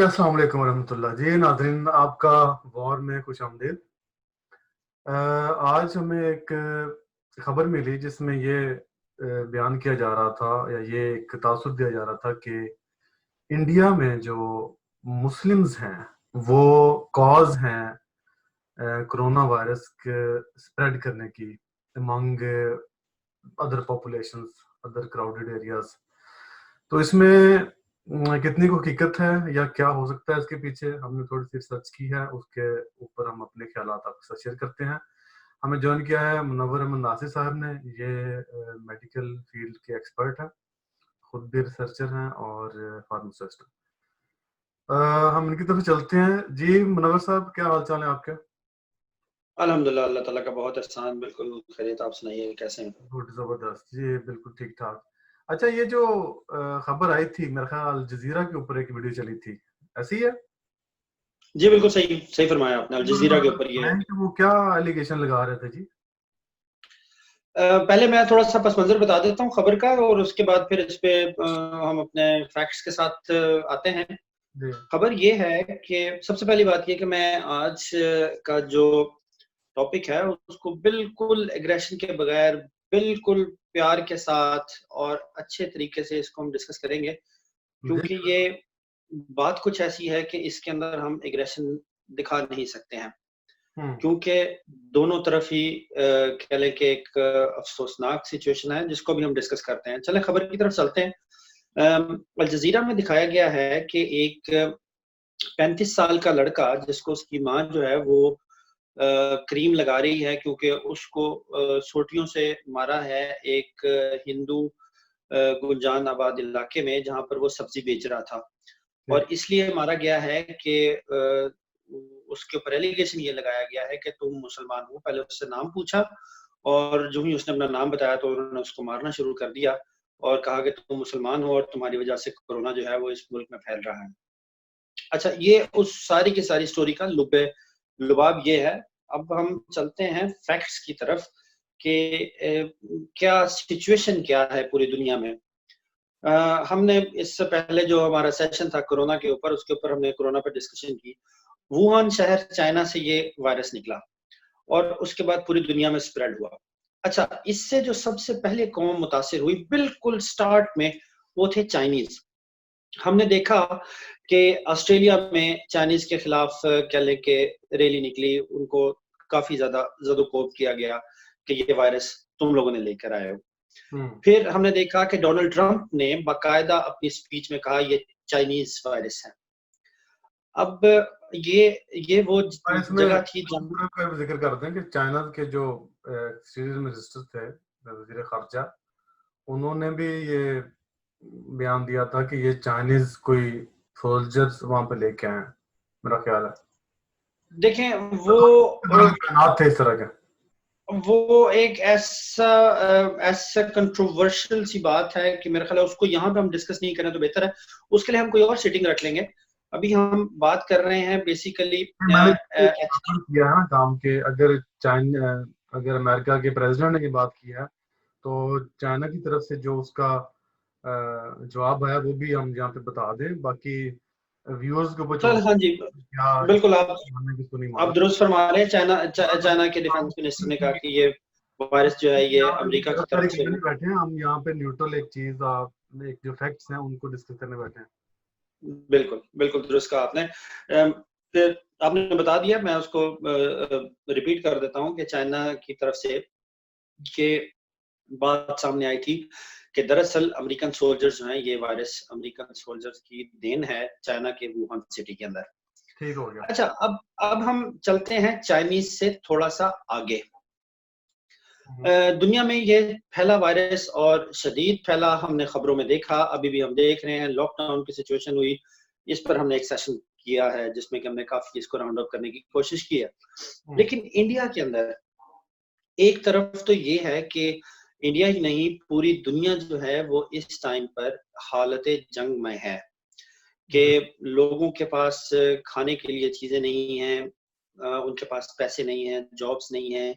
अस्सलाम वालेकुम रहमतुल्लाह जी। नाज़रीन, आपका वॉर में खुश आमदीद। आज हमें एक खबर मिली जिसमें ये बयान किया जा रहा था या ये एक तासुर दिया जा रहा था कि इंडिया में जो मुस्लिम्स हैं वो कॉज हैं कोरोना वायरस के स्प्रेड करने की among other populations, other crowded areas. तो इसमें कितनी को हकीकत है या क्या हो सकता है इसके पीछे, हमने थोड़ी सी रिसर्च की है, उसके ऊपर हम अपने ख्यालात आपके साथ शेयर करते हैं। हमें ज्वाइन किया है मुनव्वर अहमद नासिर साहब ने। ये मेडिकल फील्ड के एक्सपर्ट हैं, खुद भी रिसर्चर हैं और फार्मासिस्ट। हम इनकी तरफ चलते हैं। जी मुनव्वर साहब, क्या हाल चाल है आपके? अल्हम्दुलिल्लाह, अल्लाह ताला का बहुत एहसान। बिल्कुल खैरियत। आप सुनाइए, कैसे हैं? गुड, जबरदस्त जी, बिल्कुल ठीक ठाक। अच्छा, ये जो खबर आई थी, मेरा ख्याल जजीरा के ऊपर एक वीडियो चली थी, ऐसी है? जी बिल्कुल सही सही फरमाया आपने। अल जजीरा के ऊपर ये वो क्या एलिगेशन लगा रहे थे जी? पहले मैं थोड़ा सा पस मंजर बता देता हूँ खबर का, और उसके बाद फिर इस पे हम अपने फैक्ट्स के साथ आते हैं। जी खबर ये है कि सबसे पहली बात ये कि मैं आज का जो टॉपिक है उसको बिल्कुल एग्रेशन के बगैर, बिल्कुल प्यार के साथ और अच्छे तरीके से इसको हम डिस्कस करेंगे, जी क्योंकि ये बात कुछ ऐसी है कि इसके अंदर हम एग्रेशन दिखा नहीं सकते हैं, हम्म क्योंकि दोनों तरफ ही कह लें कि एक अफसोसनाक सिचुएशन है जिसको भी हम डिस्कस करते हैं। चलें खबर की तरफ चलते हैं। अल जजीरा में दिखाया गया है कि एक 35 साल का लड़का, जिसको उसकी माँ जो है वो क्रीम लगा रही है क्योंकि उसको सोटियों से मारा है एक हिंदू गुलजान आबाद इलाके में, जहां पर वो सब्जी बेच रहा था। जी और इसलिए मारा गया है कि उसके ऊपर एलिगेशन ये लगाया गया है कि तुम मुसलमान हो। पहले उससे नाम पूछा, और जो ही उसने अपना नाम बताया तो उन्होंने उसको मारना शुरू कर दिया और कहा कि तुम मुसलमान हो और तुम्हारी वजह से कोरोना जो है वो इस मुल्क में फैल रहा है। अच्छा, ये उस सारी की सारी स्टोरी का लुब्बे लुबाब ये है। अब हम चलते हैं फैक्ट्स की तरफ कि क्या सिचुएशन क्या है पूरी दुनिया में। हमने इससे पहले जो हमारा सेशन था कोरोना के ऊपर, उसके ऊपर हमने कोरोना पर डिस्कशन की। वुहान शहर चाइना से ये वायरस निकला और उसके बाद पूरी दुनिया में स्प्रेड हुआ। अच्छा, इससे जो सबसे पहले कौम मुतासिर हुई बिल्कुल स्टार्ट में, वो थे चाइनीज। हमने देखा कि ऑस्ट्रेलिया में चाइनीज के खिलाफ क्या लेके रैली निकली, उनको काफी ज्यादा जदोकोब किया गया कि ये वायरस तुम लोगों ने लेकर आए हो। हम्म फिर हमने देखा कि डोनाल्ड ट्रंप ने बाकायदा अपनी स्पीच में कहा ये चाइनीज वायरस है। अब ये वो और इसमें जगह थी जहां दूसरा का भी जिक्र करते हैं कि चाइना के जो सीरीज मिनिस्टर थे, वजीर खारजा, उन्होंने भी ये बयान दिया था कि ये चाइनीज कोई सोल्जर्स वहां पे लेके आए हैं, मेरा ख्याल है। देखें दौरान तैनात थे इस तरह के। वो एक ऐसा ऐसा कंट्रोवर्शियल सी बात है कि मेरा ख्याल है उसको यहाँ पे हम डिस्कस नहीं करें तो बेहतर है। उसके लिए हम कोई और सीटिंग रख लेंगे। अभी हम बात कर रहे हैं बेसिकली मैंने किया है ना काम के, अगर चाइना, अगर अमेरिका के प्रेसिडेंट ने ये बात की है तो चाइना की तरफ से जो उसका जवाब है वो भी हम यहाँ पे बता दें, बाकी व्यूअर्स के ऊपर छोड़ सर। हाँ जी, क्या बिल्कुल मानने किसको नहीं आप मानना। दुरुस्त फरमा रहे हैं। चाइना के डिफेंस मिनिस्टर ने कहा कि ये वायरस जो है ये यहाँ पे अमेरिका की गिरफ्तारी तरफ से। करने नहीं बैठे हैं हम, यहाँ पे न्यूट्रल एक चीज, एक जो फैक्ट्स हैं उनको डिस्कस करने बैठे हैं। बिल्कुल बिल्कुल दुरुस्त कहा आपने। फिर आपने बता दिया, मैं उसको रिपीट कर देता हूँ कि चाइना की तरफ से ये बात सामने आई थी कि दरअसल अमेरिकन सोल्जर्स जो हैं, ये वायरस अमेरिकन सोल्जर्स की देन है चाइना के वुहान सिटी के अंदर। ठीक हो गया। अच्छा, अब हम चलते हैं चाइनीज से थोड़ा सा आगे। दुनिया में ये फैला वायरस और शदीद फैला, हमने खबरों में देखा, अभी भी हम देख रहे हैं। लॉकडाउन की सिचुएशन हुई, इस पर हमने एक सेशन किया है जिसमें कि हमने काफी इसको राउंड अप करने की कोशिश की है। लेकिन इंडिया के अंदर एक तरफ तो ये है कि इंडिया ही नहीं, पूरी दुनिया जो है वो इस टाइम पर हालत जंग में है कि लोगों के पास खाने के लिए चीजें नहीं हैं, उनके पास पैसे नहीं हैं, जॉब्स नहीं हैं,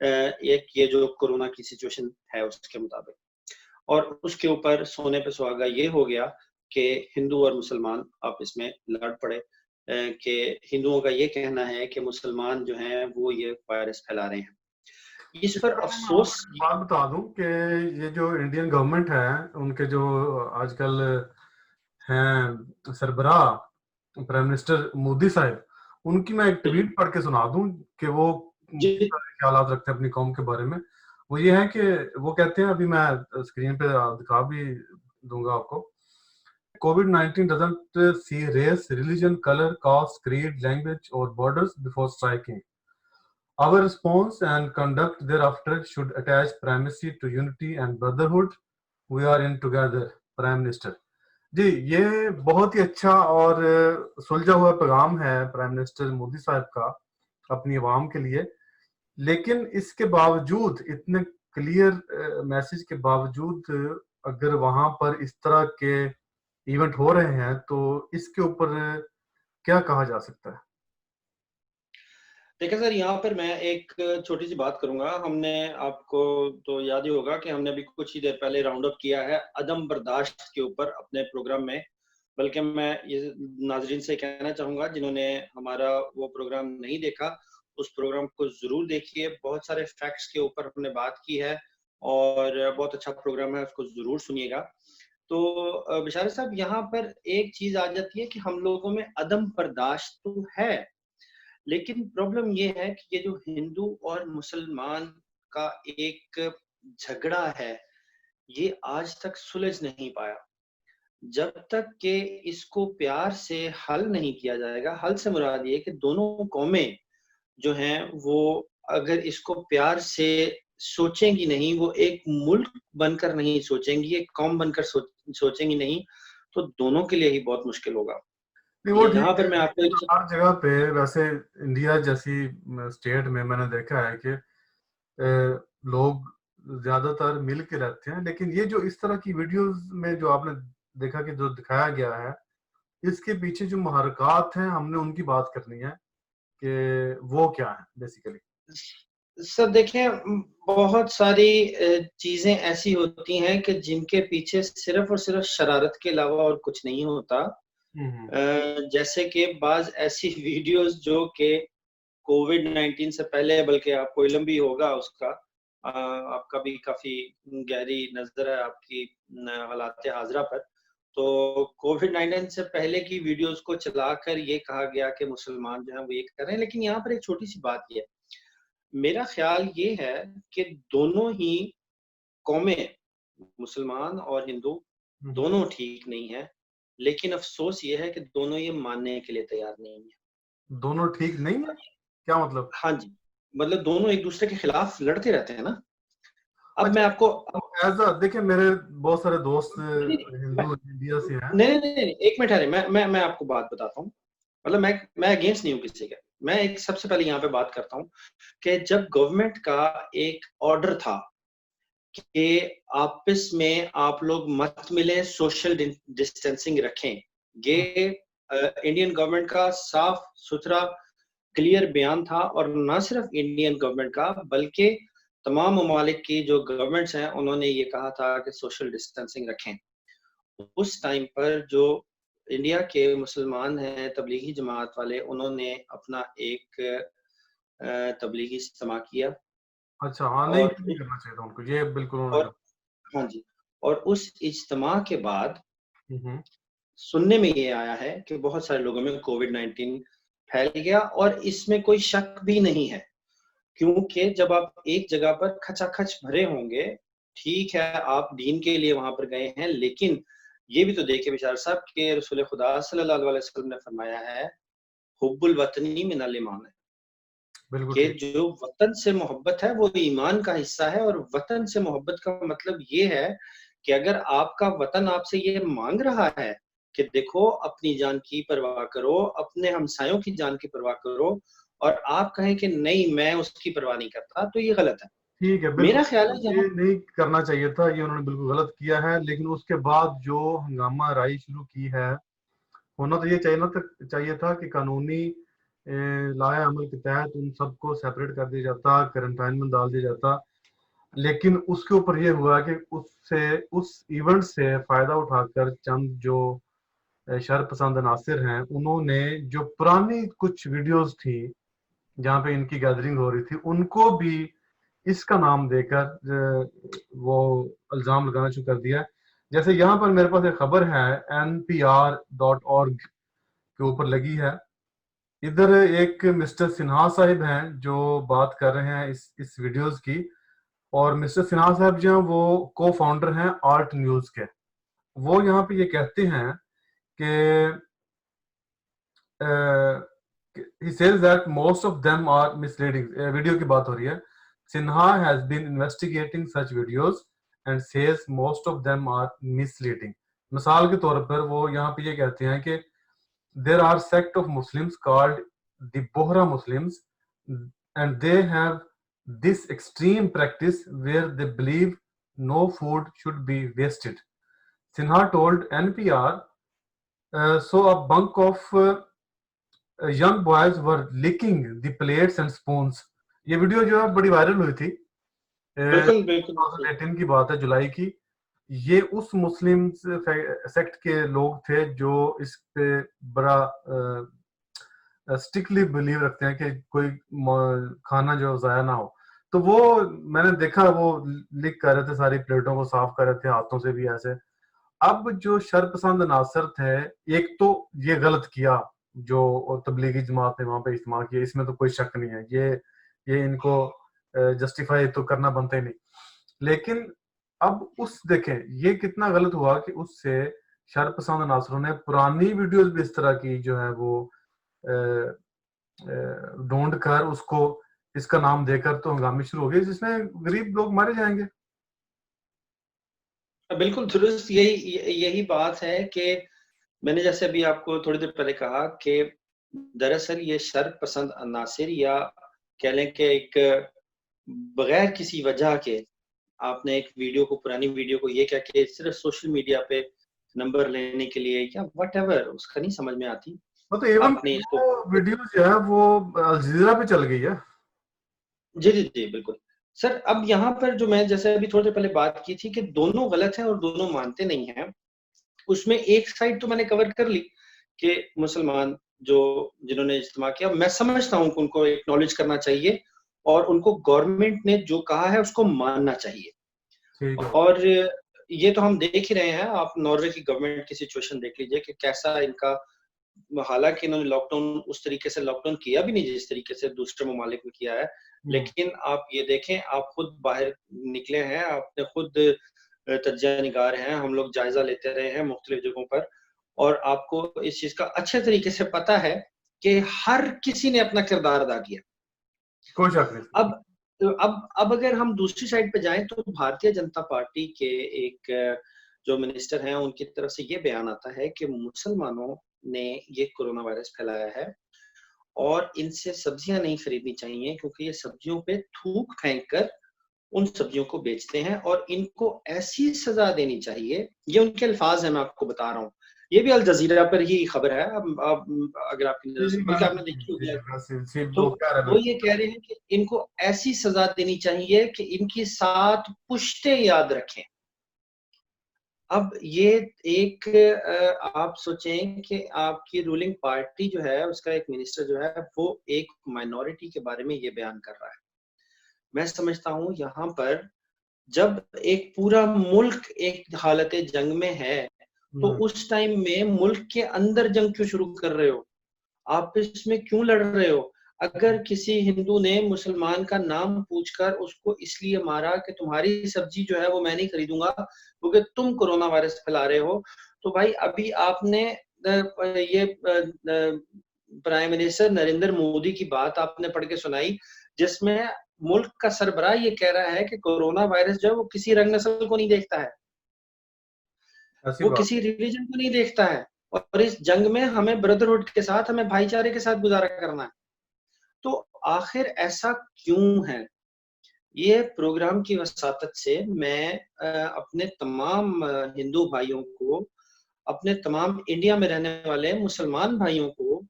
एक ये जो कोरोना की सिचुएशन है उसके मुताबिक। और उसके ऊपर सोने पे सुहागा ये हो गया कि हिंदू और मुसलमान आपस में लड़ पड़े, कि हिंदुओं का ये कहना है कि मुसलमान जो हैं वो ये वायरस फैला रहे हैं। इस इससे पर पहले मैं अफसोस आपको एक बात बता दूं कि ये जो इंडियन गवर्नमेंट है, उनके जो आजकल हैं सरबराह प्राइम मिनिस्टर मोदी साहब, उनकी मैं एक ट्वीट पढ़ के सुना दूं कि वो किस जी तरह के ख्यालात रखते हैं अपनी कौम के बारे में। वो ये है कि वो कहते हैं, अभी मैं स्क्रीन पे दिखा भी दूंगा आपको, COVID-19 doesn't see race, religion, color, caste, creed, language, or borders before striking. Our response and conduct thereafter should attach primacy to unity and brotherhood. We are in together, prime minister ji. ये बहुत ही अच्छा और सुलझा हुआ पैगाम है prime minister Modi साहब का अपनी आवाम के लिए। लेकिन इसके बावजूद, इतने क्लियर मैसेज के बावजूद, अगर वहां पर इस तरह के इवेंट हो रहे हैं तो इसके ऊपर क्या कहा जा सकता है? देखिए सर, यहाँ पर मैं एक छोटी सी बात करूंगा। हमने, आपको तो याद ही होगा कि हमने अभी कुछ ही देर पहले राउंड अप किया है अदम बर्दाश्त के ऊपर अपने प्रोग्राम में। बल्कि मैं ये नाजरीन से कहना चाहूंगा जिन्होंने हमारा वो प्रोग्राम नहीं देखा, उस प्रोग्राम को जरूर देखिए। बहुत सारे फैक्ट्स के ऊपर हमने बात की है और बहुत अच्छा प्रोग्राम है, उसको जरूर सुनिएगा। तो बिशारत साहब, यहाँ पर एक चीज आ जाती है कि हम लोगों में अदम बर्दाश्त तो है, लेकिन प्रॉब्लम ये है कि ये जो हिंदू और मुसलमान का एक झगड़ा है, ये आज तक सुलझ नहीं पाया। जब तक कि इसको प्यार से हल नहीं किया जाएगा, हल से मुराद ये कि दोनों कौमें जो हैं वो अगर इसको प्यार से सोचेंगी नहीं, वो एक मुल्क बनकर नहीं सोचेंगी, एक कौम बनकर सोचेंगी नहीं, तो दोनों के लिए ही बहुत मुश्किल होगा। नहीं, वो यहाँ ठीक है, पर मैं आपको लेकिन एक हर जगह पे वैसे इंडिया जैसी स्टेट में मैंने देखा है कि लोग ज्यादातर मिल के रहते हैं। लेकिन ये जो इस तरह की वीडियोस में जो आपने देखा कि जो दिखाया गया है, इसके पीछे जो मुहर्रकात हैं, हमने उनकी बात करनी है कि वो क्या है बेसिकली। सर देखें, बहुत सारी चीजें ऐसी होती हैं कि जिनके पीछे सिर्फ और सिर्फ शरारत के अलावा और कुछ नहीं होता। हम्म। जैसे कि बाज ऐसी वीडियोस जो कि कोविड-19 से पहले, बल्कि आपको इल्म भी होगा उसका, आपका भी काफी गहरी नजर है आपकी हालात हाजरा पर। तो कोविड-19 से पहले की वीडियोस को चलाकर ये कहा गया कि मुसलमान जो है वो ये कर रहे हैं। लेकिन यहाँ पर एक छोटी सी बात ये है, मेरा ख्याल ये है कि दोनों ही कौमें, मुसलमान और हिंदू, हम्म। दोनों ठीक नहीं है। लेकिन अफसोस ये है कि दोनों ये मानने के लिए तैयार नहीं है। दोनों ठीक नहीं है, क्या मतलब? हाँ जी, मतलब दोनों एक दूसरे के खिलाफ लड़ते रहते हैं ना। अब मैं अच्छा, आपको एज अ देखिए, मेरे बहुत सारे दोस्त नहीं, हिंदू इंडिया से हैं। नहीं, एक मिनट ठहरे, मैं आपको बात बताता हूँ। मतलब मैं अगेंस्ट नहीं हूँ किसी के। मैं एक सबसे पहले यहाँ पे बात करता हूँ कि जब गवर्नमेंट का एक ऑर्डर था कि आपस में आप लोग मत मिलें, सोशल डिस्टेंसिंग रखें, ये इंडियन गवर्नमेंट का साफ सुथरा क्लियर बयान था। और न सिर्फ इंडियन गवर्नमेंट का, बल्कि तमाम ममालिक की जो गवर्नमेंट्स हैं, उन्होंने ये कहा था कि सोशल डिस्टेंसिंग रखें। उस टाइम पर जो इंडिया के मुसलमान हैं, तबलीगी जमात वाले, उन्होंने अपना एक तबलीगी इज्तिमा किया। अच्छा, हाँ, नहीं, और ये नहीं करना चाहिए था उनको, ये बिल्कुल उन्होंने और हाँ जी, और उस इज्तिमा के बाद हम्म। सुनने में ये आया है कि बहुत सारे लोगों में कोविड-19 फैल गया। और इसमें कोई शक भी नहीं है, क्योंकि जब आप एक जगह पर खचाखच भरे होंगे, ठीक है आप दीन के लिए वहां पर गए हैं, लेकिन ये भी तो देखिए बिचार साहब कि रसूल खुदा सल्लल्लाहु अलैहि वसल्लम ने फरमाया है, हुब्बुल वतनी मिनल ईमान है, बिल्कुल कि ठीक। जो वतन से मोहब्बत है वो ईमान का हिस्सा है। और वतन से मोहब्बत का मतलब ये है कि अगर आपका वतन आपसे ये मांग रहा है कि देखो अपनी जान की परवाह करो, अपने हमसायों की जान की परवाह करो, और आप कहें कि नहीं मैं उसकी परवाह नहीं करता, तो ये गलत है। ठीक है, मेरा ख्याल बिल्कुल है ये यहाँ नहीं करना चाहिए था, ये उन्होंने बिल्कुल गलत किया है। लेकिन उसके बाद जो हंगामा राई शुरू की है, होना तो ये चाहिए था कि कानूनी लाए अमल के तहत उन सबको सेपरेट कर दिया जाता, क्वारंटाइन में डाल दिया जाता। लेकिन उसके ऊपर ये हुआ कि उस इवेंट से फायदा उठाकर चंद जो शर पसंद अनासिर हैं, उन्होंने जो पुरानी कुछ वीडियोस थी जहाँ पे इनकी गैदरिंग हो रही थी, उनको भी इसका नाम देकर वो इल्जाम लगाना शुरू कर दिया। जैसे यहाँ पर मेरे पास एक खबर है npr.org के ऊपर लगी है। इधर एक मिस्टर सिन्हा साहिब हैं जो बात कर रहे हैं इस वीडियोस की, और मिस्टर सिन्हा साहब जो हैं वो को फाउंडर हैं आर्ट न्यूज के। वो यहाँ पे ये कहते हैं कि he says that most of them are misleading। Video की बात हो रही है। Sinha has been investigating such videos and says most of them are misleading। मिसाल के तौर पर वो यहाँ पे ये कहते हैं कि there are sect of Muslims called the Bohra Muslims and they have this extreme practice where they believe no food should be wasted। Sinha told NPR, so a bunch of young boys were licking the plates and spoons। ये video जो है बड़ी viral हुई थी। बिल्कुल बिल्कुल 2018 की बात है, जुलाई की। ये उस मुस्लिम सेक्ट के लोग थे जो इस पे बड़ा स्ट्रिक्टली बिलीव रखते हैं कि कोई खाना जो जाया ना हो। तो वो मैंने देखा, वो लिक कर रहे थे, सारी प्लेटों को साफ कर रहे थे हाथों से भी ऐसे। अब जो शरपसंद नासर थे, एक तो ये गलत किया जो तबलीगी जमात ने वहां पे इस्तेमाल किया, इसमें तो कोई शक नहीं है। ये इनको जस्टिफाई तो करना बनता ही नहीं। लेकिन अब उस देखें ये कितना गलत हुआ कि उससे शरपसंद नासरों ने पुरानी वीडियोस भी इस तरह की जो है वो ढूंढ कर उसको इसका नाम देकर तो हंगामी शुरू हो गए, जिसमें गरीब लोग मारे जाएंगे। बिल्कुल दुरुस्त यही बात है कि मैंने जैसे अभी आपको थोड़ी देर पहले कहा कि दरअसल ये शर पसंद अनासिर, या कह लें कि एक बगैर किसी वजह के आपने एक वीडियो को, पुरानी वीडियो को ये कह के सिर्फ सोशल मीडिया पे नंबर लेने के लिए या व्हाटएवर, उसका नहीं समझ में आती। तो एवं आपने इसको वीडियो जो है वो अल जजीरा पे चल गई है। जी, जी, जी, बिल्कुल। सर अब यहाँ पर जो मैं जैसे अभी थोड़ी देर पहले बात की थी कि दोनों गलत हैं और दोनों मानते नहीं हैं। उसमें एक साइड तो मैंने कवर कर ली कि मुसलमान जो जिन्होंने इज्तिमा किया, मैं समझता हूँ कि उनको एक्नॉलेज करना चाहिए और उनको गवर्नमेंट ने जो कहा है उसको मानना चाहिए। ठीक है। और ये तो हम देख ही रहे हैं, आप नॉर्वे की गवर्नमेंट की सिचुएशन देख लीजिए कि कैसा इनका, हालांकि इन्होंने लॉकडाउन उस तरीके से लॉकडाउन किया भी नहीं जिस तरीके से दूसरे ममालिक में किया है, लेकिन आप ये देखें, आप खुद बाहर निकले हैं, आपने खुद तज्जिया निगार हैं, हम लोग जायजा लेते रहे हैं मुख्तलिफ जगहों पर, और आपको इस चीज का अच्छे तरीके से पता है कि हर किसी ने अपना किरदार अदा किया। कोई शक नहीं। अब अगर हम दूसरी साइड पे जाएं तो भारतीय जनता पार्टी के एक जो मिनिस्टर हैं उनकी तरफ से ये बयान आता है कि मुसलमानों ने ये कोरोना वायरस फैलाया है और इनसे सब्जियां नहीं खरीदनी चाहिए क्योंकि ये सब्जियों पे थूक फेंक कर उन सब्जियों को बेचते हैं और इनको ऐसी सजा देनी चाहिए। ये उनके अल्फाज हैं, मैं आपको बता रहा हूँ। ये भी अल जजीरा पर ही खबर है। अब अगर आपकी नजर से, बल्कि आपने देखी होगी, तो वो ये कह रहे हैं कि इनको ऐसी सजा देनी चाहिए कि इनकी 7 पुश्तें याद रखें। अब ये एक आप सोचें कि आपकी रूलिंग पार्टी जो है उसका एक मिनिस्टर जो है वो एक माइनॉरिटी के बारे में ये बयान कर रहा है। मैं समझता हूँ यहाँ पर जब एक पूरा मुल्क एक हालत जंग में है तो उस टाइम में मुल्क के अंदर जंग क्यों शुरू कर रहे हो? आप इसमें क्यों लड़ रहे हो? अगर किसी हिंदू ने मुसलमान का नाम पूछकर उसको इसलिए मारा कि तुम्हारी सब्जी जो है वो मैं नहीं खरीदूंगा क्योंकि तुम कोरोना वायरस फैला रहे हो, तो भाई अभी आपने ये प्राइम मिनिस्टर नरेंद्र मोदी की बात आपने पढ़ के सुनाई जिसमें मुल्क का सरबराह ये कह रहा है कि कोरोना वायरस जो है वो किसी रंग नस्ल को नहीं देखता है, वो किसी रिलीजन को नहीं देखता है, और इस जंग में हमें ब्रदरहुड के साथ, हमें भाईचारे के साथ गुजारा करना है। तो आखिर ऐसा क्यों है? ये प्रोग्राम की वसातत से मैं अपने तमाम हिंदू भाइयों को, अपने तमाम इंडिया में रहने वाले मुसलमान भाइयों को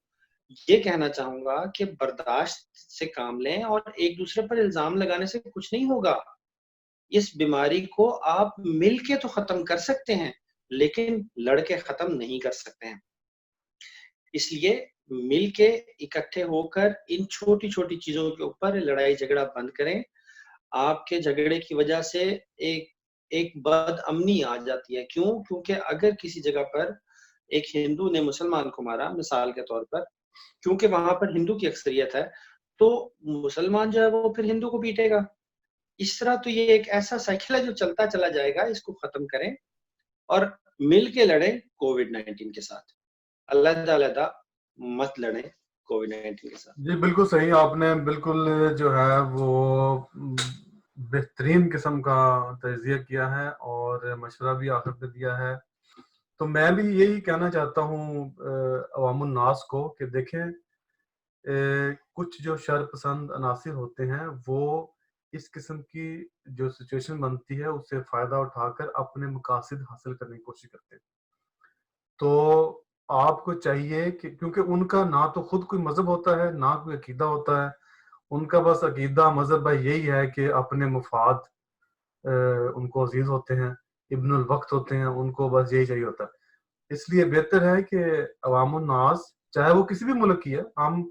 ये कहना चाहूंगा कि बर्दाश्त से काम लें और एक दूसरे पर इल्जाम लगाने से कुछ नहीं होगा। इस बीमारी को आप मिल के तो खत्म कर सकते हैं, लेकिन लड़ के खत्म नहीं कर सकते हैं। इसलिए मिल के इकट्ठे होकर इन छोटी-छोटी चीज़ों के ऊपर लड़ाई-झगड़ा बंद करें। आपके झगड़े की वजह से एक एक बदअमनी आ जाती है। क्यों? क्योंकि अगर किसी जगह पर एक हिंदू ने मुसलमान को मारा, मिसाल के तौर पर, क्योंकि वहाँ पर हिंदू की अक्सरियत है, तो मुसलमान जो है वो फिर हिंदू को पीटेगा। इस तरह तो ये एक ऐसा साइकिल है जो चलता चला जाएगा, इसको खत्म करें और मिल के लड़ें कोविड-19 के साथ। अलग-अलग मत लड़ें कोविड-19 के साथ। जी, बिल्कुल सही आपने बिल्कुल जो है वो बेहतरीन किस्म का तज़िया किया है और मशवरा भी आखिर पे दिया है। तो मैं भी यही कहना चाहता हूँ अवामुन नास को कि देखें कुछ जो शर पसंद अनासिर होते हैं वो इस किस्म की जो सिचुएशन बनती है उससे फ़ायदा उठाकर अपने मकासद हासिल करने की कोशिश करते हैं। तो आपको चाहिए कि क्योंकि उनका ना तो खुद कोई मज़हब होता है, ना कोई अकीदा होता है। उनका बस अकीदा मज़हब भाई यही है कि अपने मुफ़ाद अ, उनको अज़ीज़ होते हैं, इब्नुल वक़्त होते हैं, उनको बस यही चाहिए होता है। इसलिए बेहतर है कि अवामुन नास चाहे वो किसी भी मुल्क की है, हम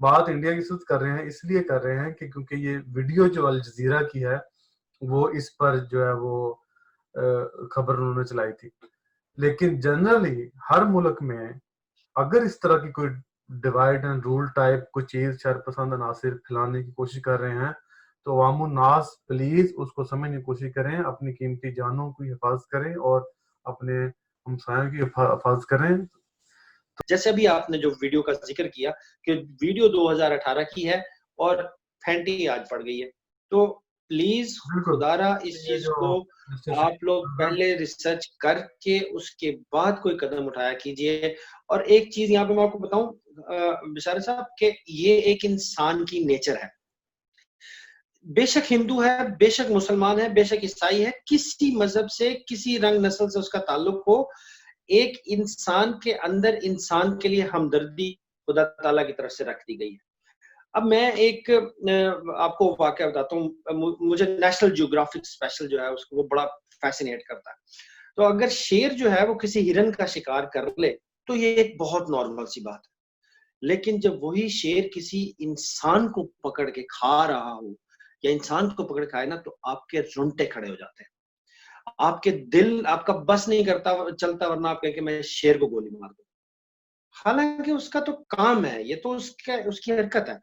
बात इंडिया की सिर्फ़ कर रहे हैं, इसलिए कर रहे हैं कि क्योंकि ये वीडियो जो अल जज़ीरा की है, वो इस पर जो है वो खबर उन्होंने चलाई थी। लेकिन जनरली हर मुल्क में अगर इस तरह की कोई डिवाइड एंड रूल टाइप कोई चीज़ शरपसंद अनासिर फैलाने की कोशिश कर रहे हैं, तो अवामुन नास प्लीज़ उसको समझने की कोशिश करें, अपनी कीमती जानों की हिफ़ाज़त करें और अपने हमसायों की हिफ़ाज़त करें। जैसे अभी आपने जो वीडियो का ज़िक्र किया कि वीडियो 2018 की है और फैंटी आज पड़ गई है। तो प्लीज़ बिल्कुल, खुदारा इस ये चीज़ जो को मिस्टर आप लोग शहीद पहले रिसर्च करके उसके बाद कोई कदम उठाया कीजिए। और एक चीज़ यहाँ पे मैं आपको बताऊँ बिशारत साहब कि ये एक इंसान की नेचर है। बेशक हिंदू है, बेशक मुसलमान है, बेशक ईसाई है, किसी मज़हब से, किसी रंग नस्ल से उसका ताल्लुक हो, एक इंसान के अंदर इंसान के लिए हमदर्दी खुदा ताला की तरफ से रख दी गई है। अब मैं एक आपको वाकया बताता हूँ। मुझे नेशनल ज्योग्राफिक स्पेशल जो है उसको वो बड़ा फ़ैसिनेट करता है। तो अगर शेर जो है वो किसी हिरन का शिकार कर ले, तो ये एक बहुत नॉर्मल सी बात है। लेकिन जब वही शेर किसी इंसान को पकड़ के खा रहा हो या इंसान को पकड़ के खाए ना, तो आपके रोंगटे खड़े हो जाते हैं। आपके दिल आपका बस नहीं करता चलता, वरना आप कहें कि मैं शेर को गोली मार दूँ। हालाँकि उसका तो काम है, ये तो उसका उसकी हरकत है।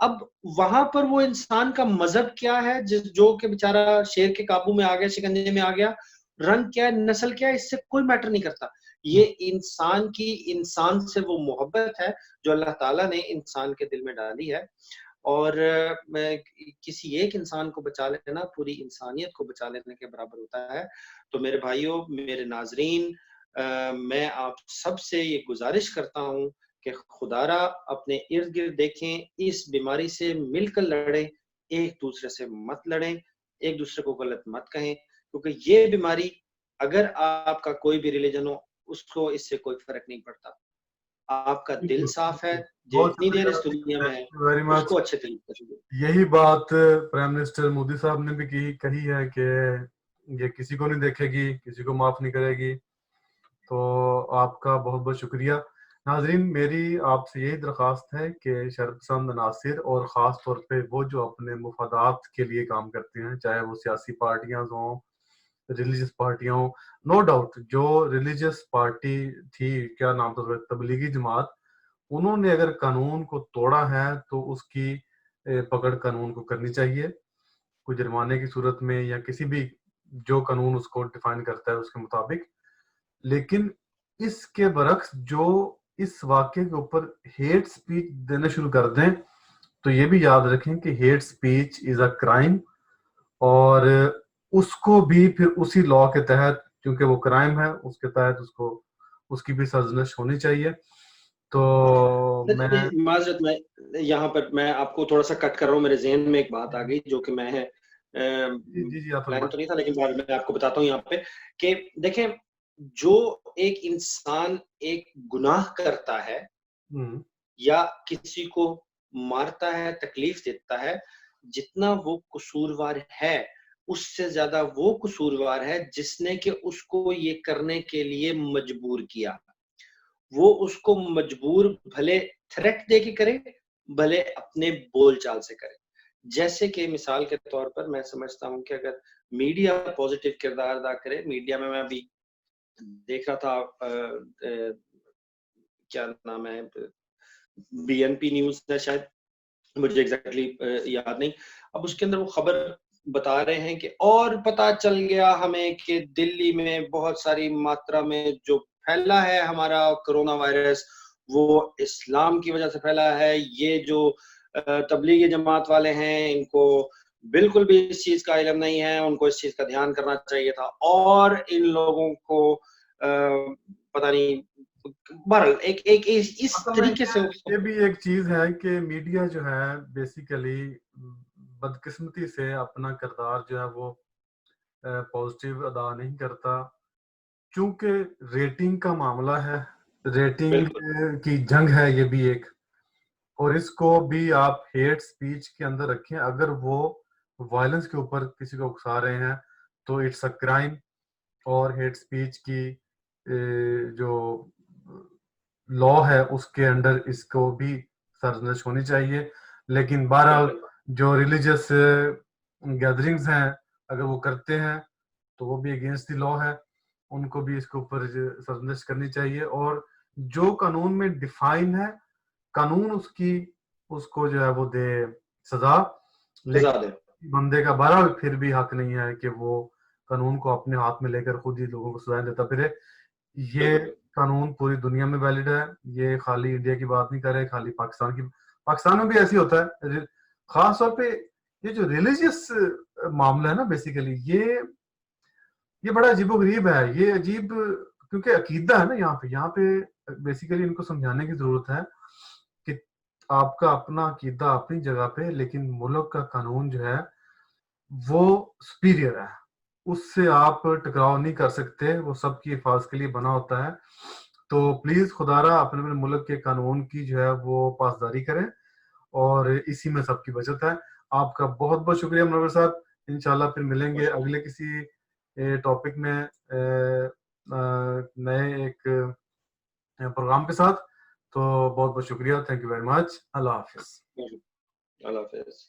अब वहाँ पर वो इंसान का मज़हब क्या है जो कि बेचारा शेर के काबू में आ गया, शिकंजे में आ गया, रंग क्या है, नस्ल क्या है, इससे कोई मैटर नहीं करता। ये इंसान की इंसान से वो मोहब्बत है जो अल्लाह ताला ने इंसान के दिल में डाली है। और मैं किसी एक इंसान को बचा लेना पूरी इंसानियत को बचा लेने के बराबर होता है। तो मेरे भाइयों, मेरे नाज़रीन, मैं आप सबसे ये गुज़ारिश करता हूँ कि खुदारा अपने इर्द-गिर्द देखें, इस बीमारी से मिलकर लड़ें, एक-दूसरे से मत लड़ें, एक-दूसरे को गलत मत कहें, क्योंकि ये बीमारी अगर आपका कोई भी रिलिजन हो, उसको इससे कोई फ़र्क नहीं पड़ता। आपका दिल बिल्कुल, साफ़ है, बिल्कुल। बहुत जितनी देर शुक्रिया, इस दुनिया में थैंक है, यू वेरी मच। उसको अच्छे तरीके से जियो। यही बात प्राइम मिनिस्टर मोदी साहब ने भी कही है कि ये किसी को नहीं देखेगी, किसी को माफ़ नहीं करेगी। तो आपका बहुत-बहुत शुक्रिया। नाज़रीन, मेरी आपसे यही दरख्वास्त है कि शरपसंद अनासिर और ख़ास तौर पे वो जो अपने मुफ़ादात के लिए काम करते हैं, चाहे वो सियासी पार्टियाँ हों, रिलीजियस पार्टियाँ हों, नो डाउट जो रिलीजियस पार्टी थी, क्या नाम था उसका? तबलीगी जमात, उन्होंने अगर कानून को तोड़ा है तो उसकी पकड़ कानून को करनी चाहिए। कोई जुर्माने की सूरत में या किसी भी जो कानून उसको डिफाइन करता है उसके मुताबिक। लेकिन इसके बरक्स जो इस वाक़ये के ऊपर हेट स्पीच देना शुरू कर दें, तो ये भी याद रखें कि hate speech is a crime और उसको भी फिर उसी लॉ के तहत क्योंकि वो क्राइम है, उसके तहत उसको उसकी भी सर्जनश होनी चाहिए। तो मैं माज़रत मैं यहाँ पर मैं आपको थोड़ा-सा कट कर रहा हूँ, मेरे ज़हन में एक बात आ गई जो कि मैं जी, जी, जी, आप प्लान फरमाएँ। तो नहीं था, लेकिन बाद में मैं आपको बताता हूँ यहाँ पे कि देखें, जो एक इंसान एक गुनाह करता है, हुँ, या किसी को मारता है, तकलीफ देता है, जितना वो कसूरवार है, उससे ज़्यादा वो कसूरवार है जिसने कि उसको ये करने के लिए मजबूर किया। वो उसको मजबूर भले थ्रेट दे के करे, भले अपने बोलचाल से करे। जैसे कि मिसाल के तौर पर मैं समझता हूँ कि अगर मीडिया पॉज़िटिव किरदार अदा करे, मीडिया में मैं अभी देख रहा था क्या नाम है बीएनपी न्यूज़ है शायद, मुझे एग्ज़ैक्टली याद नहीं। अब उसके अंदर वो खबर बता रहे हैं कि और पता चल गया हमें कि दिल्ली में बहुत सारी मात्रा में जो फैला है हमारा कोरोना वायरस, वो इस्लाम की वजह से फैला है। ये जो तबलीगी जमात वाले हैं, इनको बिल्कुल भी इस चीज़ का इल्म नहीं है, उनको इस चीज़ का ध्यान करना चाहिए था और इन लोगों को पता नहीं बहरहाल एक एक इस असल में तरीके से उसको ये भी एक चीज है कि मीडिया जो है बेसिकली बदकिस्मती से अपना किरदार जो है वो पॉजिटिव अदा नहीं करता, क्योंकि रेटिंग का मामला है। रेटिंग बिल्कुल, की जंग है ये भी एक, और इसको भी आप हेट स्पीच के अंदर रखें। अगर वो वायलेंस के ऊपर किसी को उकसा रहे हैं तो इट्स अ क्राइम, और हेट स्पीच की जो लॉ है उसके अंडर इसको भी सरजनश होनी चाहिए। लेकिन बहरहाल बिल्कुल। जो रिलीजियस गैदरिंग्स हैं अगर वो करते हैं तो वो भी अगेंस्ट द लॉ है, उनको भी इसके ऊपर सरजनश करनी चाहिए। और जो कानून में डिफाइन है, कानून उसकी उसको जो है वो दे सजा, सज़ा लेकिन दें। बंदे का बहरहाल फिर भी हक नहीं है कि वो कानून को अपने हाथ में लेकर खुद ही लोगों को सजाएं देता फिरे। ये बिल्कुल, कानून पूरी दुनिया में वैलिड है, ये खाली इंडिया की बात नहीं कर रहे, खाली पाकिस्तान की। पाकिस्तान में भी ऐसी होता है, खास तौर पे ये जो रिलीजियस मामला है ना, बेसिकली ये बड़ा अजीबोगरीब है। ये अजीब क्योंकि अकीदा है ना यहाँ पे बेसिकली इनको समझाने की जरूरत है कि आपका अपना अकीदा अपनी जगह पे, लेकिन मुल्क का कानून जो है वो सुपीरियर है, उससे आप टकराव नहीं कर सकते, वो सबकी हिफाजत के लिए बना होता है। तो प्लीज खुदारा अपने अपने मुल्क के कानून की जो है वो पासदारी करें, और इसी में सबकी बचत है। आपका बहुत बहुत शुक्रिया मनोवर साहब। इंशाल्लाह फिर मिलेंगे बहुत शुक्रिया। अगले किसी टॉपिक में नए एक प्रोग्राम के साथ। तो बहुत बहुत शुक्रिया, थैंक यू वेरी मच, अल्लाह हाफिज। अल्लाह हाफ़िज़।